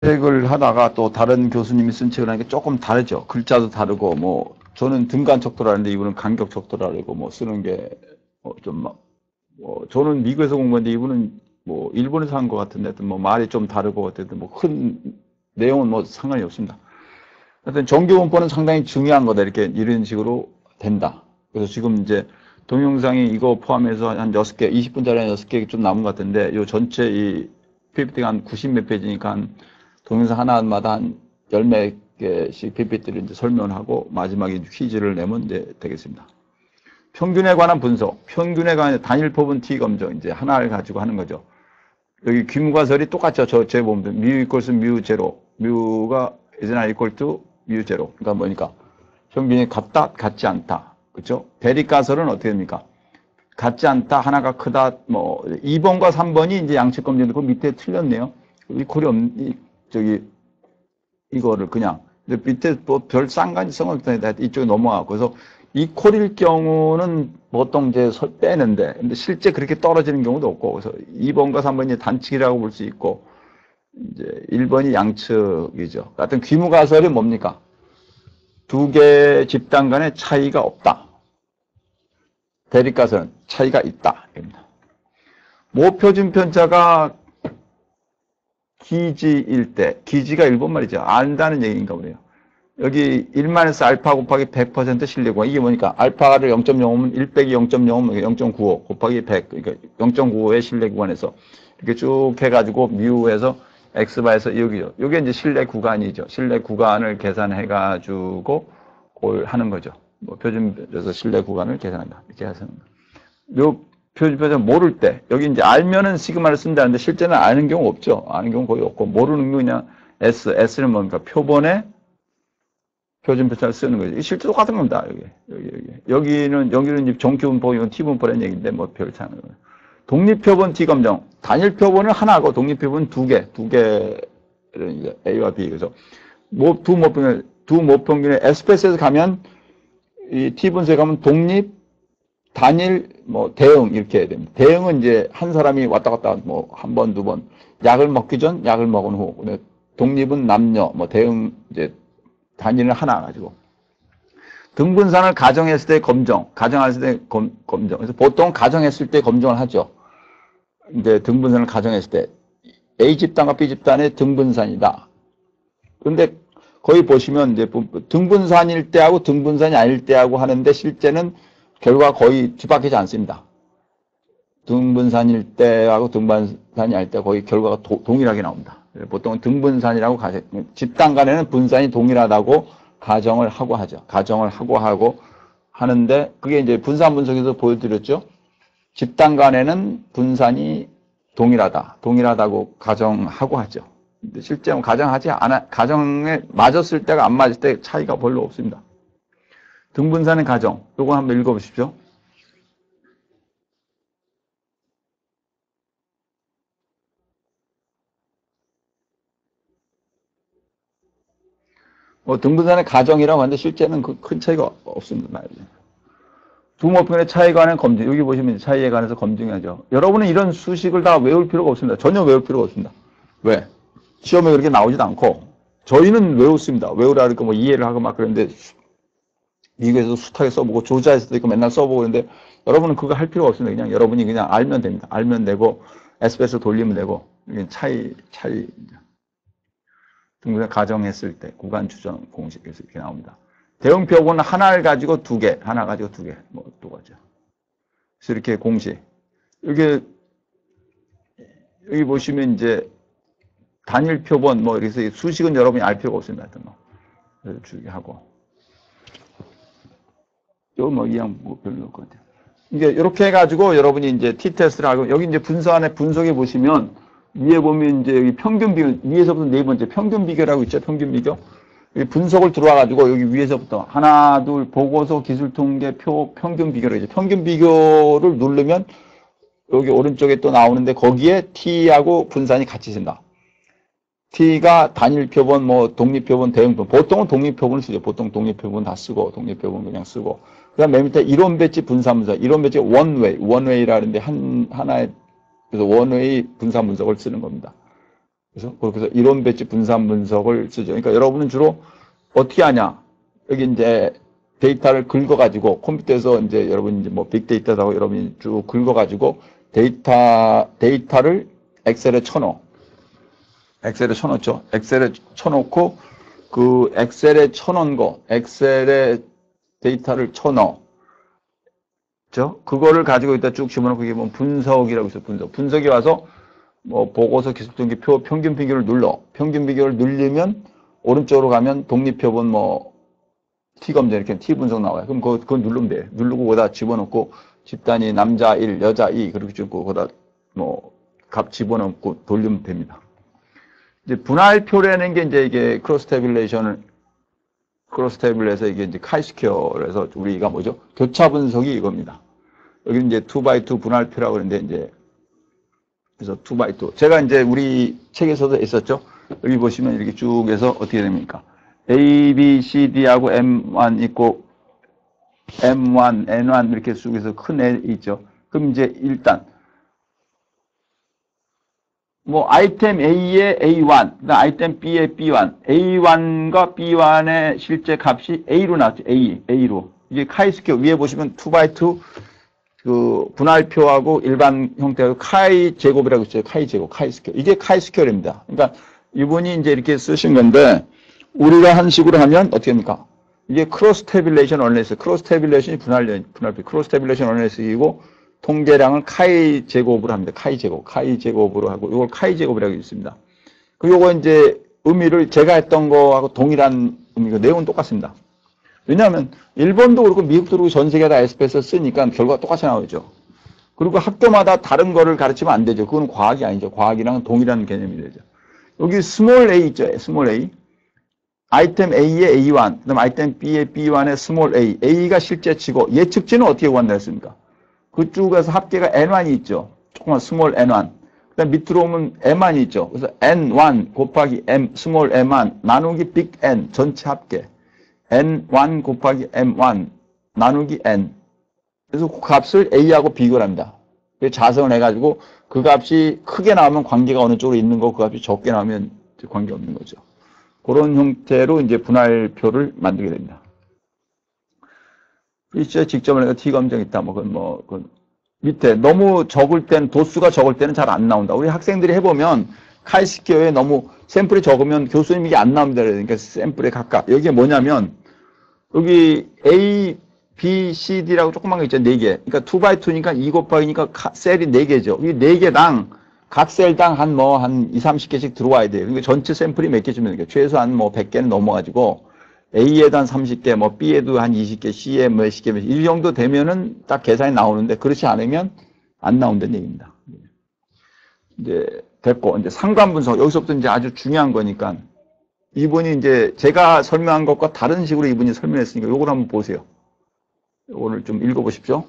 책을 하다가 또 다른 교수님이 쓴 책을 하니까 조금 다르죠. 글자도 다르고, 뭐, 저는 등간 척도라는데 이분은 간격 척도라고 뭐 쓰는 게, 좀, 저는 미국에서 공부했는데 이분은 뭐, 일본에서 한 것 같은데, 하여튼 뭐, 말이 좀 다르고, 어쨌든 뭐, 큰 내용은 뭐 상관이 없습니다. 하여튼 정규문법은 상당히 중요한 거다. 이렇게 이런 식으로 된다. 그래서 지금 이제 동영상이 이거 포함해서 한 6개, 20분짜리 한 6개 좀 남은 것 같은데, 요 전체 이 PPT가 한 90몇 페이지니까 한 동영상 하나마다 한 10몇 개씩 PPT를 이제 설명을 하고 마지막에 퀴즈를 내면 이제 되겠습니다. 평균에 관한 분석, 평균에 관한 단일 표본 T 검정, 이제 하나를 가지고 하는 거죠. 여기 귀무가설이 똑같죠. 제 보면 뮤 이퀄스 뮤 제로, 뮤가 is not equal to 뮤 제로. 그러니까 뭐니까 평균이 같다, 같지 않다. 그렇죠? 대립가설은 어떻게 됩니까? 같지 않다, 하나가 크다, 뭐 2번과 3번이 이제 양측 검증 그 밑에 틀렸네요. 이 콜이 이거를 그냥 밑에 또 별 상관성을 이쪽에 넘어가고 그래서 이 콜일 경우는 보통 이제 빼는데 근데 실제 그렇게 떨어지는 경우도 없고 그래서 2번과 3번이 단측이라고 볼 수 있고 이제 1번이 양측이죠. 하여튼 귀무가설이 뭡니까? 두 개의 집단 간의 차이가 없다. 대립가설은 차이가 있다. 모표준 편차가 기지일 때, 기지가 일본 말이죠. 안다는 얘기인가 보네요. 여기 1마이너스 알파 곱하기 100% 실내구간. 이게 뭐니까? 알파를 0.05면 1 빼기 0.05면 0.95 곱하기 100. 그러니까 0.95의 실내구간에서 이렇게 쭉 해가지고 뮤에서 x바에서 여기죠. 이게 이제 실내 구간이죠. 실내 구간을 계산해가지고 그걸 하는 거죠. 뭐 표준에서 실내 구간을 계산한다. 이렇게 하시는 거예요. 요 표준 모를 때 여기 이제 알면은 시그마를 쓴다는데 실제는 아는 경우 없죠. 아는 경우 거의 없고 모르는 거 그냥 S는 뭡니까? 표본의 표준 편차를 쓰는 거죠. 실제 똑같은 겁니다. 여기는 이제 정규분법, 이건 T분법이라는 얘기인데 뭐 별 차이는 거예요. 독립표본 T 검정. 단일 표본은 하나고 독립표본 두 개를 이제 A와 B. 그래서 두 모평균의 S패스에서 가면 이 T분수에 가면 독립, 단일, 뭐 대응 이렇게 해야 됩니다. 대응은 이제 한 사람이 왔다 갔다 뭐 한 번, 두 번 약을 먹기 전, 약을 먹은 후. 근데 독립은 남녀, 뭐 대응 이제 단위는 하나 가지고. 등분산을 가정했을 때 검정, 가정했을 때 검정. 그래서 보통 가정했을 때 검정을 하죠. 이제 등분산을 가정했을 때 A 집단과 B 집단의 등분산이다. 그런데 거의 보시면 이제 등분산일 때하고 등분산이 아닐 때하고 하는데 실제는 결과가 거의 뒤바뀌지 않습니다. 등분산일 때하고 등분산이 아닐 때 거의 결과가 동일하게 나옵니다. 보통 등분산이라고 집단 간에는 분산이 동일하다고 가정을 하고 하죠. 가정을 하고 하는데 그게 이제 분산 분석에서 보여드렸죠. 집단 간에는 분산이 동일하다고 가정하고 하죠. 근데 실제는 가정하지 않아, 가정에 맞았을 때가 안 맞을 때 차이가 별로 없습니다. 등분산의 가정, 요거 한번 읽어보십시오. 등분산의 가정이라고 하는데 실제는 큰 차이가 없습니다. 두 모평의 차이에 관한 검증, 여기 보시면 차이에 관해서 검증하죠. 여러분은 이런 수식을 다 외울 필요가 없습니다. 전혀 외울 필요가 없습니다. 왜? 시험에 그렇게 나오지도 않고 저희는 외웠습니다. 외우라 그러니까 뭐 이해를 하고 막 그러는데 미국에서 숱하게 써보고 조자에서도 있고 맨날 써보고 그러는데 여러분은 그거 할 필요가 없습니다. 그냥 여러분이 그냥 알면 됩니다. 알면 되고 SBS 돌리면 되고 이게 차이 등분산 가정했을 때 구간 추정 공식에서 이렇게 나옵니다. 대응표본은 하나를 가지고 두 개, 뭐 또 가죠. 그래서 이렇게 공식. 여기 보시면 이제 단일 표본 뭐 이렇게 수식은 여러분이 알 필요가 없습니다. 그래서 주기 하고. 요 뭐 이양 뭐 별로 없을 것 같아요. 이제 이렇게 해가지고 여러분이 이제 T-테스트를 하고 여기 이제 분산의 분석에 보시면 위에 보면 이제 여기 평균 비교 위에서부터 네 번째 평균 비교라고 있죠. 평균 비교. 여기 분석을 들어와가지고 여기 위에서부터 하나, 둘 보고서 기술 통계 표 평균 비교를 이제 평균 비교를 누르면 여기 오른쪽에 또 나오는데 거기에 T하고 분산이 같이 쓴다. T가 단일 표본, 뭐 독립 표본, 대응 표본. 보통은 독립 표본을 쓰죠. 보통 독립 표본 다 쓰고 독립 표본 그냥 쓰고. 그다음 맨 밑에 이론 배치 분산 분석. 이론 배치 원웨이라는데 하나의 그래서 원웨이 분산 분석을 쓰는 겁니다. 그래서 이론 배치 분산 분석을 쓰죠. 그러니까 여러분은 주로 어떻게 하냐? 여기 이제 데이터를 긁어가지고 컴퓨터에서 이제 여러분 이제 뭐 빅데이터라고 여러분이 쭉 긁어가지고 데이터를 엑셀에 쳐넣어. 엑셀에 쳐놓죠. 엑셀에 쳐놓고 그 엑셀에 쳐놓은 거, 엑셀에 데이터를 쳐넣어. 그죠? 그거를 가지고 있다 쭉 집어넣고 이게 뭐 분석이라고 있어요. 분석이 와서 뭐 보고서 기술통계표 평균 비교를 눌러. 평균 비교를 누르면 오른쪽으로 가면 독립표본 뭐 T검정 이렇게 T 분석 나와요. 그럼 그거 누르면 돼. 누르고 거기다 집어넣고 집단위 남자 1, 여자 2 그렇게 찍고 거기다 뭐 값 집어넣고 돌리면 됩니다. 이제 분할표라는 게 이제 이게 크로스 태블릿에서 이게 이제 카이스퀘어에서 우리가 뭐죠? 교차 분석이 이겁니다. 여기 이제 2x2 분할표라고 그러는데 이제 그래서 2x2. 제가 이제 우리 책에서도 있었죠. 여기 보시면 이렇게 쭉 해서 어떻게 됩니까? A, B, C, D하고 M1 있고 M1, N1 이렇게 쭉 해서 큰 L 있죠. 그럼 이제 일단 뭐 아이템 A의 A1, 그다음 아이템 B의 B1, A1과 B1의 실제 값이 A로 나왔죠. A로. 이게 카이스퀘어 위에 보시면 2x2 그 분할표하고 일반 형태하고 카이 제곱이라고 있어요. 카이 제곱, 카이스퀘어. 이게 카이스퀘어입니다. 그러니까 이분이 이제 이렇게 쓰신 건데 우리가 한 식으로 하면 어떻게 합니까? 이게 크로스 태블레이션 어널리시스, 크로스 태블레이션이 분할표, 크로스 태블레이션 어널리시스이고 통계량을 카이 제곱으로 합니다. 카이 제곱으로 하고 이걸 카이 제곱이라고 있습니다. 그 요거 이제 의미를 제가 했던 거하고 동일한 의미고 내용은 똑같습니다. 왜냐하면 일본도 그렇고 미국도 그렇고 전 세계 다 SPSS 쓰니까 결과가 똑같이 나오죠. 그리고 학교마다 다른 거를 가르치면 안 되죠. 그건 과학이 아니죠. 과학이랑 동일한 개념이 되죠. 여기 스몰 a 있죠. 스몰 a. 아이템 A의 A1, 그다음 아이템 B의 B1의 스몰 a. A가 실제치고 예측치는 어떻게 구한다 했습니까? 그쪽에서 합계가 N1이 있죠. 조그만 스몰 N1. 그다음 밑으로 오면 M이 있죠. 그래서 N1 곱하기 M 스몰 M1 나누기 빅 N 전체 합계. N1 곱하기 M1 나누기 N. 그래서 그 값을 A하고 비교를 합니다. 자성을 해가지고 그 값이 크게 나오면 관계가 어느 쪽으로 있는 거고 그 값이 적게 나오면 관계 없는 거죠. 그런 형태로 이제 분할표를 만들게 됩니다. 실제 직접을 해서 T검정 있다. 그건 밑에 너무 적을 때는, 도수가 적을 때는 잘 안 나온다. 우리 학생들이 해보면 카이스퀘어에 너무 샘플이 적으면 교수님 이게 안 나옵니다. 그러니까 샘플에 각각. 여기에 뭐냐면, 여기 A, B, C, D라고 조그만 거 있죠. 4개. 그러니까 2x2니까 2 곱하기니까 셀이 4개죠. 이 4개당, 각 셀당 한 2, 30개씩 들어와야 돼요. 그러니까 전체 샘플이 몇 개쯤 되니까 최소한 100개는 넘어가지고, A에도 한 30개, B에도 한 20개, C에 몇십 개, 이 정도 되면은 딱 계산이 나오는데, 그렇지 않으면 안 나온다는 얘기입니다. 이제, 됐고, 이제 상관 분석, 여기서부터 이제 아주 중요한 거니까, 이분이 이제 제가 설명한 것과 다른 식으로 이분이 설명했으니까, 요걸 한번 보세요. 요거를 좀 읽어보십시오.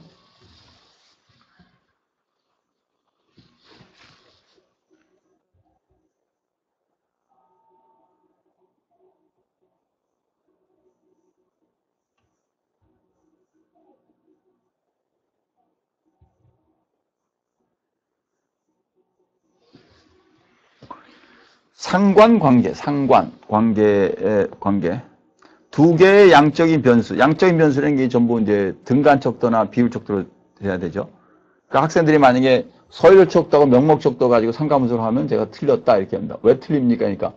상관관계, 관계의 관계. 두 개의 양적인 변수. 양적인 변수라는 게 전부 이제 등간 척도나 비율 척도로 돼야 되죠. 그러니까 학생들이 만약에 서열 척도하고 명목 척도 가지고 상관분석을 하면 제가 틀렸다 이렇게 합니다. 왜 틀립니까? 그러니까,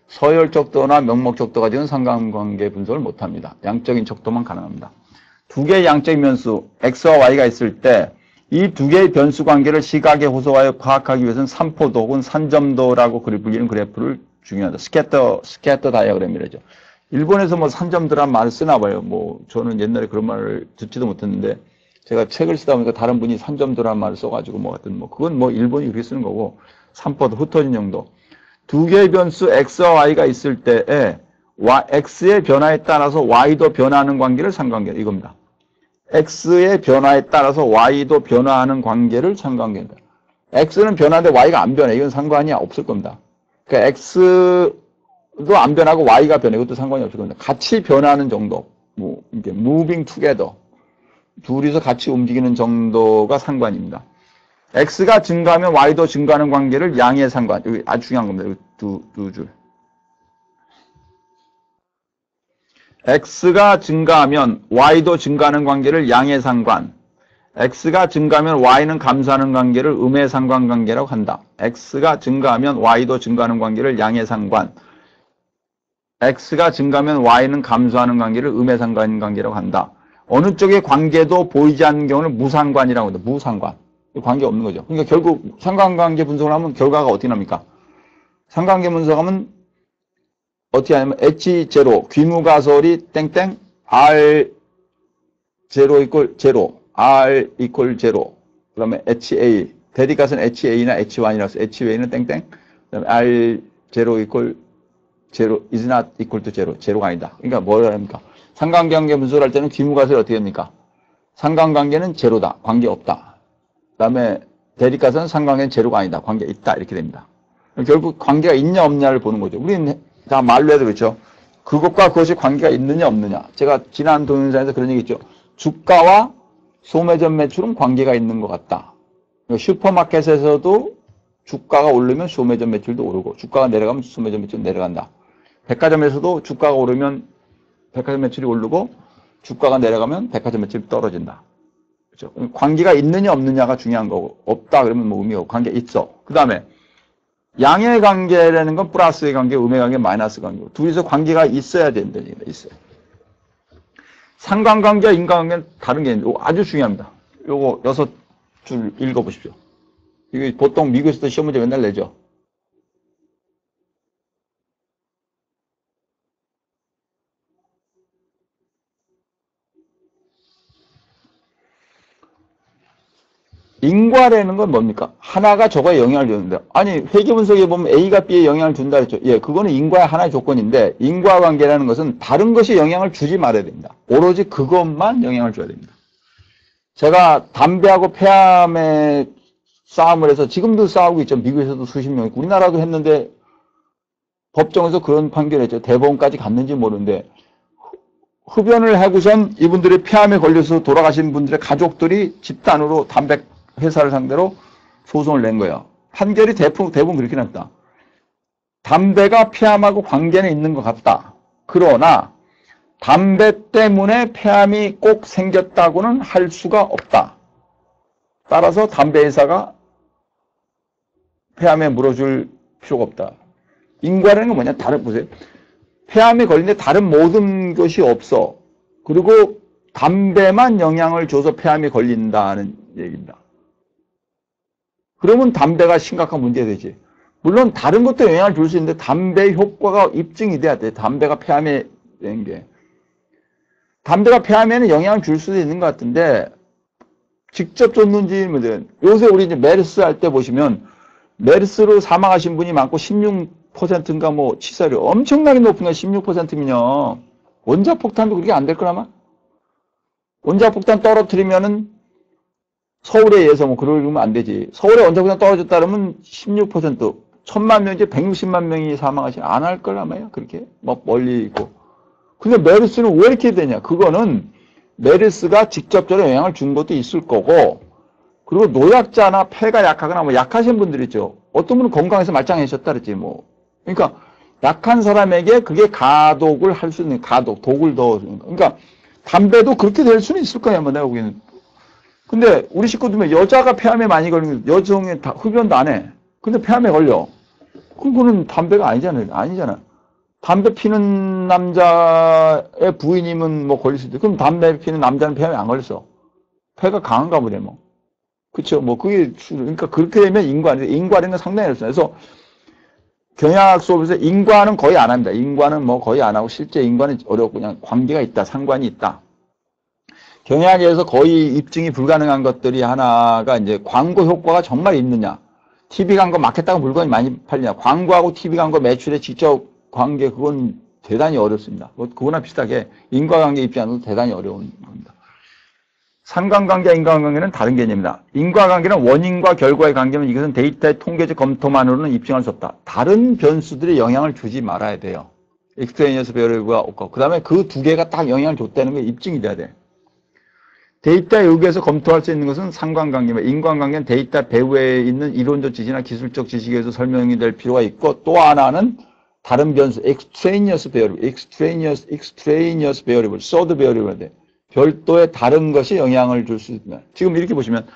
서열 척도나 명목 척도 가지고는 상관관계 분석을 못 합니다. 양적인 척도만 가능합니다. 두 개의 양적인 변수, X와 Y가 있을 때, 이 두 개의 변수 관계를 시각에 호소하여 파악하기 위해서는 산포도 혹은 산점도라고 불리는 그래프를 중요하다. 스캐터 다이어그램이라죠. 일본에서 산점도란 말을 쓰나 봐요. 저는 옛날에 그런 말을 듣지도 못했는데, 제가 책을 쓰다 보니까 다른 분이 산점도란 말을 써가지고 그건 일본이 그렇게 쓰는 거고, 산포도 흩어진 정도. 두 개의 변수 X와 Y가 있을 때에, X의 변화에 따라서 Y도 변화하는 관계를 상관관계, 이겁니다. X의 변화에 따라서 Y도 변화하는 관계를 상관관계입니다. X는 변하는데 Y가 안 변해. 이건 상관이 없을 겁니다. 그러니까 X도 안 변하고 Y가 변해. 이것도 상관이 없을 겁니다. 같이 변하는 정도. moving together. 둘이서 같이 움직이는 정도가 상관입니다. X가 증가하면 Y도 증가하는 관계를 양의 상관. 여기 아주 중요한 겁니다. 여기 두 줄. X가 증가하면 Y도 증가하는 관계를 양의 상관. X가 증가하면 Y는 감소하는 관계를 음의 상관관계라고 한다. X가 증가하면 Y도 증가하는 관계를 양의 상관. X가 증가하면 Y는 감소하는 관계를 음의 상관관계라고 한다. 어느 쪽의 관계도 보이지 않는 경우는 무상관이라고 합니다. 무상관. 관계 없는 거죠. 그러니까 결국 상관관계 분석을 하면 결과가 어떻게 납니까? 상관관계 분석하면 어떻게 하냐면 H0 귀무가설이 땡땡 R0 이퀄 0 R 이퀄 0 그 다음에 HA 대립가설은 HA나 H1이라서 HA는 땡땡 그 다음에 R0 이퀄 0 is not equal to 0 제로가 아니다. 그러니까 뭐라 합니까? 상관관계 분석을 할 때는 귀무가설이 어떻게 됩니까? 상관관계는 제로다. 관계 없다. 그 다음에 대립가설은 상관관계는 제로가 아니다. 관계 있다. 이렇게 됩니다. 결국 관계가 있냐 없냐를 보는 거죠. 우리는 다 말로 해도 그렇죠. 그것과 그것이 관계가 있느냐 없느냐. 제가 지난 동영상에서 그런 얘기 했죠. 주가와 소매점 매출은 관계가 있는 것 같다. 슈퍼마켓에서도 주가가 오르면 소매점 매출도 오르고 주가가 내려가면 소매점 매출도 내려간다. 백화점에서도 주가가 오르면 백화점 매출이 오르고 주가가 내려가면 백화점 매출이 떨어진다. 그렇죠? 관계가 있느냐 없느냐가 중요한 거고 없다 그러면 뭐 의미가 없고 관계 있어. 그 다음에 양의 관계라는 건 플러스의 관계, 음의 관계, 마이너스 관계고 둘이서 관계가 있어야 된다는 얘기다. 있어요. 상관관계와 인과관계는 다른 게 있는데 아주 중요합니다. 요거 6줄 읽어보십시오. 이게 보통 미국에서도 시험 문제 맨날 내죠. 인과라는 건 뭡니까? 하나가 저거에 영향을 주는데 아니 회계분석에 보면 A가 B에 영향을 준다 그랬죠. 예, 그거는 인과의 하나의 조건인데 인과관계라는 것은 다른 것이 영향을 주지 말아야 됩니다. 오로지 그것만 영향을 줘야 됩니다. 제가 담배하고 폐암의 싸움을 해서 지금도 싸우고 있죠. 미국에서도 수십 명 있고 우리나라도 했는데 법정에서 그런 판결을 했죠. 대법원까지 갔는지 모르는데 흡연을 하고선 이분들의 폐암에 걸려서 돌아가신 분들의 가족들이 집단으로 담배 회사를 상대로 소송을 낸 거예요. 판결이 대부분 그렇게 났다. 담배가 폐암하고 관계는 있는 것 같다. 그러나 담배 때문에 폐암이 꼭 생겼다고는 할 수가 없다. 따라서 담배 회사가 폐암에 물어줄 필요가 없다. 인과라는 건 뭐냐? 보세요. 폐암에 걸리는데 다른 모든 것이 없어. 그리고 담배만 영향을 줘서 폐암에 걸린다는 얘기입니다. 그러면 담배가 심각한 문제가 되지. 물론 다른 것도 영향을 줄 수 있는데 담배 효과가 입증이 돼야 돼. 담배가 폐암에 된 게. 담배가 폐암에는 영향을 줄 수도 있는 것 같은데 직접 줬는지 요새 우리 이제 메르스 할 때 보시면 메르스로 사망하신 분이 많고 16%인가 뭐 치사율이 엄청나게 높은 거 16%면요. 원자폭탄도 그렇게 안 될 거라마? 원자폭탄 떨어뜨리면은 서울에 의해서 뭐 그러면 안 되지. 서울에 원자폭탄 떨어졌다 그러면 16%, 1000만 명이지 160만 명이 사망하시 안 할 거라마요. 그렇게 뭐 멀리 있고. 근데 메르스는 왜 이렇게 되냐? 그거는 메르스가 직접적으로 영향을 준 것도 있을 거고, 그리고 노약자나 폐가 약하거나 뭐 약하신 분들 있죠. 어떤 분은 건강해서 말짱해졌다 그랬지 뭐. 그러니까 약한 사람에게 그게 가독을 할 수 있는 독을 더. 그러니까 담배도 그렇게 될 수는 있을 거야, 뭐 내가 보기에는. 근데 우리 식구들 여자가 폐암에 많이 걸리면 여성의 흡연도 안 해. 근데 폐암에 걸려. 그럼 그거는 담배가 아니잖아요. 아니잖아. 담배 피는 남자의 부인이면 뭐 걸릴 수도 있고, 그럼 담배 피는 남자는 폐암에 안 걸렸어. 폐가 강한가 보네, 뭐. 그쵸. 뭐, 그게, 그러니까 그렇게 되면 인과라는 건 상당히 어렵습니다. 그래서 경영학 수업에서 인과는 거의 안 합니다. 인과는 뭐 거의 안 하고, 실제 인과는 어렵고, 그냥 관계가 있다, 상관이 있다. 경영학에서 거의 입증이 불가능한 것들이 하나가 이제 광고 효과가 정말 있느냐. TV 광고 막혔다고 물건이 많이 팔리냐. 광고하고 TV 광고 매출의 직접 관계, 그건 대단히 어렵습니다. 그거나 비슷하게 인과관계 입장에서도 대단히 어려운 겁니다. 상관관계와 인과관계는 다른 개념입니다. 인과관계는 원인과 결과의 관계면 이것은 데이터의 통계적 검토만으로는 입증할 수 없다. 다른 변수들이 영향을 주지 말아야 돼요. 익스트레니어스 베리어블과 없고. 그 다음에 그 두 개가 딱 영향을 줬다는 게 입증이 돼야 돼. 데이터에 의해서 검토할 수 있는 것은 상관관계, 인과관계는 데이터 배후에 있는 이론적 지식이나 기술적 지식에 의해서 설명이 될 필요가 있고, 또 하나는 다른 변수, extraneous variable, third variable, 별도의 다른 것이 영향을 줄 수 있다. 지금 이렇게 보시면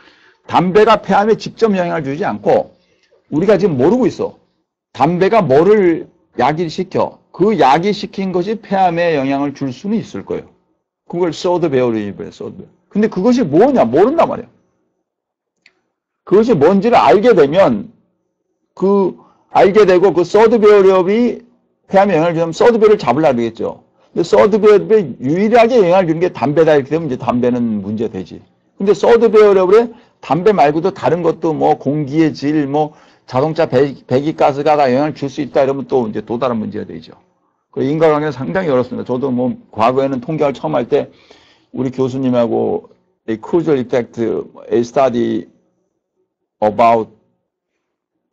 담배가 폐암에 직접 영향을 주지 않고 우리가 지금 모르고 있어. 담배가 뭐를 야기시켜. 그 야기시킨 것이 폐암에 영향을 줄 수는 있을 거예요. 그걸 third variable, third. 근데 그것이 뭐냐? 모른단 말이에요. 그것이 뭔지를 알게 되면 알게 되고 그 third variable이 폐암에 영향을 주면 third variable을 잡으려고 그러겠죠. 근데 third variable에 유일하게 영향을 주는 게 담배다 이렇게 되면 이제 담배는 문제되지. 근데 third variable에 담배 말고도 다른 것도 뭐 공기의 질, 뭐 자동차 배기가스가 다 영향을 줄 수 있다 이러면 또 이제 또 다른 문제가 되죠. 그 인과관계는 상당히 어렵습니다. 저도 뭐 과거에는 통계학을 처음 할 때 우리 교수님하고 a causal effect, a study about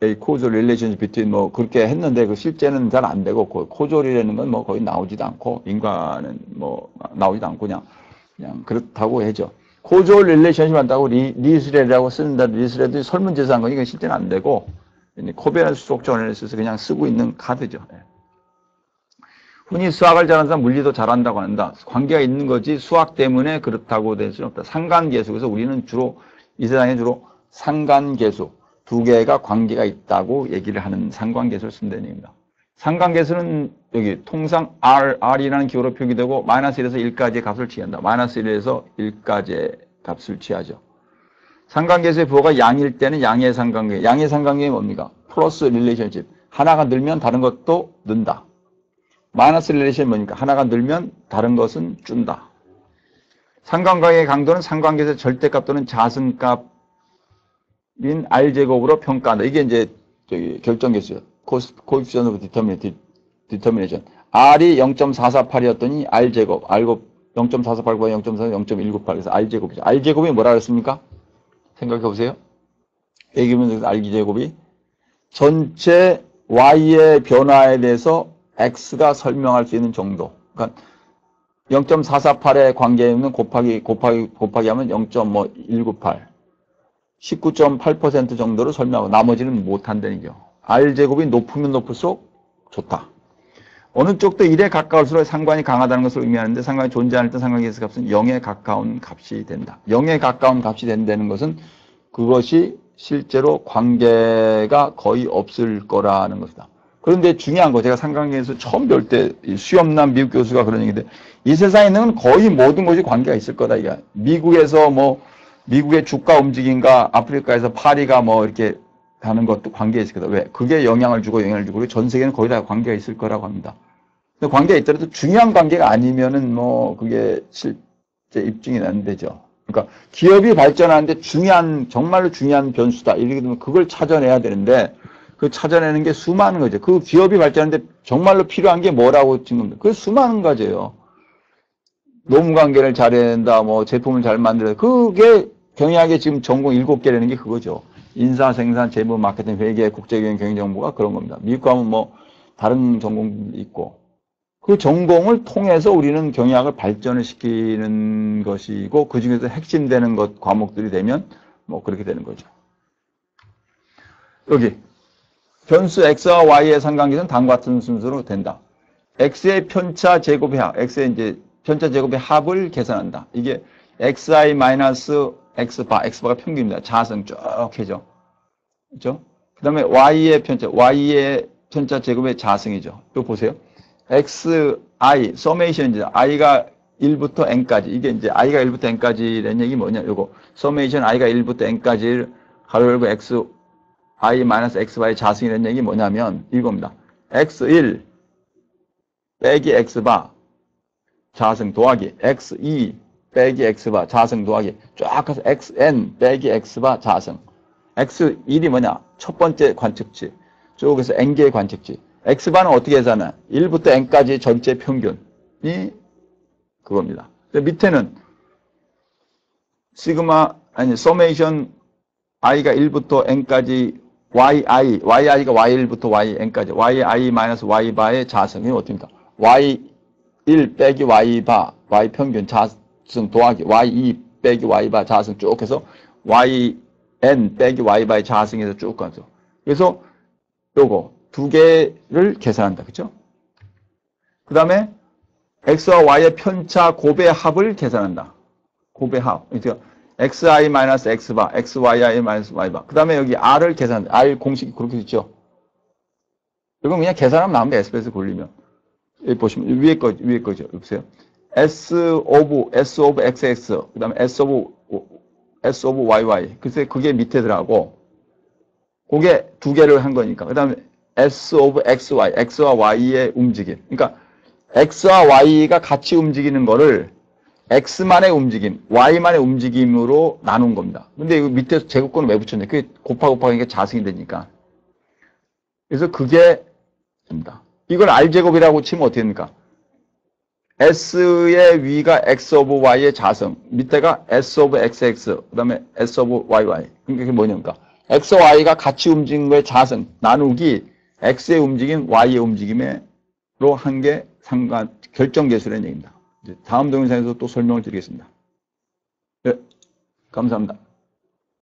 a causal relationship between 뭐 그렇게 했는데 그 실제는 잘 안 되고 causal 건 뭐 거의 나오지도 않고 인과는 뭐 나오지도 않고 그냥 그렇다고 해죠. causal relationship 한다고 리스레라고 쓰는다. 리스레도 설문조사 한 거니까 실제는 안 되고 코베런스 속전을 써서 그냥 쓰고 있는 카드죠. 흔히 수학을 잘하는 사람 물리도 잘한다고 한다. 관계가 있는 거지 수학 때문에 그렇다고 될 수는 없다. 상관계수. 그래서 우리는 이 세상에 주로 상관계수 두 개가 관계가 있다고 얘기를 하는 상관계수를 쓴다는 얘기입니다. 상관계수는 여기 통상 R이라는 기호로 표기되고 마이너스 1에서 1까지의 값을 취한다. 마이너스 1에서 1까지의 값을 취하죠. 상관계수의 부호가 양일 때는 양의 상관계. 양의 상관계가 뭡니까? 플러스 릴레이션십. 하나가 늘면 다른 것도 는다. 마이너스 릴레이션이 뭐니까? 하나가 늘면 다른 것은 준다. 상관관계의 강도는 상관계에서 절대값 또는 자승값인 R제곱으로 평가한다. 이게 이제 결정계수예요. coefficient of determination. R이 0.448이었더니 R제곱. 0.448과 0.198. 그래서 R제곱이죠. R제곱이 뭐라 그랬습니까? 생각해 보세요. 얘기하면 R제곱이 전체 Y의 변화에 대해서 X가 설명할 수 있는 정도. 그러니까 0.448의 관계는 곱하기 하면 0.198. 19.8% 정도로 설명하고 나머지는 못한다는 얘기죠. R제곱이 높으면 높을수록 좋다. 어느 쪽도 1에 가까울수록 상관이 강하다는 것을 의미하는데 상관이 존재하는 때 상관계수 값은 0에 가까운 값이 된다. 0에 가까운 값이 된다는 것은 그것이 실제로 관계가 거의 없을 거라는 것이다. 그런데 중요한 거 제가 상관계수 처음 배울 때 수염난 미국 교수가 그런 얘기인데 이 세상에는 거의 모든 것이 관계가 있을 거다. 이게 미국에서 뭐 미국의 주가 움직임과 아프리카에서 파리가 뭐 이렇게 하는 것도 관계가 있을 거다. 왜? 그게 영향을 주고 전 세계는 거의 다 관계가 있을 거라고 합니다. 근데 관계가 있더라도 중요한 관계가 아니면은 뭐 그게 실제 입증이 안 되죠. 그러니까 기업이 발전하는데 정말로 중요한 변수다. 이렇게 되면 그걸 찾아내야 되는데 그 찾아내는 게 수많은 거죠. 그 기업이 발전하는데 정말로 필요한 게 뭐라고 찍는 겁니다. 그 수많은 가지예요. 노무 관계를 잘해야 된다. 뭐 제품을 잘 만들어야 된다. 그게 경영학에 지금 전공 7개라는 게 그거죠. 인사, 생산, 재무, 마케팅, 회계, 국제경영, 경영정보가 그런 겁니다. 미국 가면 뭐 다른 전공도 있고 그 전공을 통해서 우리는 경영학을 발전을 시키는 것이고 그 중에서 핵심되는 과목들이 되면 뭐 그렇게 되는 거죠. 여기 변수 x와 y의 상관계수는 다음과 같은 순서로 된다. x의 편차 제곱의 합, x의 이제 편차 제곱의 합을 계산한다. 이게 xi 마이너스 x바, x바가 평균입니다. 자승 쭉 해죠. 그죠? 그 다음에 y의 편차 제곱의 자승이죠. 이거 보세요. xi, 서메이션이죠. i가 1부터 n까지. 이게 이제 i가 1부터 n까지라는 얘기 뭐냐. 요거 서메이션 i가 1부터 n까지를 가로 열고 x i 마이너스 x바의 자승이라는 얘기 뭐냐면 이겁니다. x1 빼기 x바 자승 더하기 x2 빼기 x바 자승 더하기 쫙 가서 xn 빼기 x바 자승. x1이 뭐냐? 첫 번째 관측치. 쪽에서 n개의 관측치. x바는 어떻게 계산해? 1부터 n까지 전체 평균이 그겁니다. 밑에는 서메이션 i가 1부터 n까지 yi가 y1부터 yn까지 yi 마이너스 y바의 자승이 어떻습니까? y1 빼기 y바 y 평균 자승 더하기 y2 빼기 y바 자승 쭉 해서 yn 빼기 y바의 자승에서 쭉 가서. 그래서 요거 두 개를 계산한다. 그죠? 그 다음에 x와 y의 편차 곱의 합을 계산한다. 곱의 합. 그러니까 xi-x바, xyi-y바. 그 다음에 여기 r을 계산한다. r 공식이 그렇게 있죠. 이건 그냥 계산하면 나옵니다. SBS 굴리면. 여기 보시면 위에 거죠. 보세요. s of xx. 그 다음에 s of yy. 글쎄 그게 밑에 들어가고 그게 두 개를 한 거니까. 그 다음에 s of xy. x와 y의 움직임. 그러니까 x와 y가 같이 움직이는 거를 x만의 움직임, y만의 움직임으로 나눈 겁니다. 근데 이거 밑에 제곱권을 왜 붙였냐? 그게 곱하기니까 자승이 되니까. 그래서 그게 됩니다. 이걸 r제곱이라고 치면 어떻게 됩니까? s의 위가 x of y의 자승, 밑에가 s of xx, 그 다음에 s of yy. 그러니까 그게 뭐냐니까? x와 y가 같이 움직이는 거의 자승, 나누기 x의 움직임, y의 움직임으로 한 게 결정계수라는 얘기입니다. 다음 동영상에서 또 설명을 드리겠습니다. 네, 감사합니다.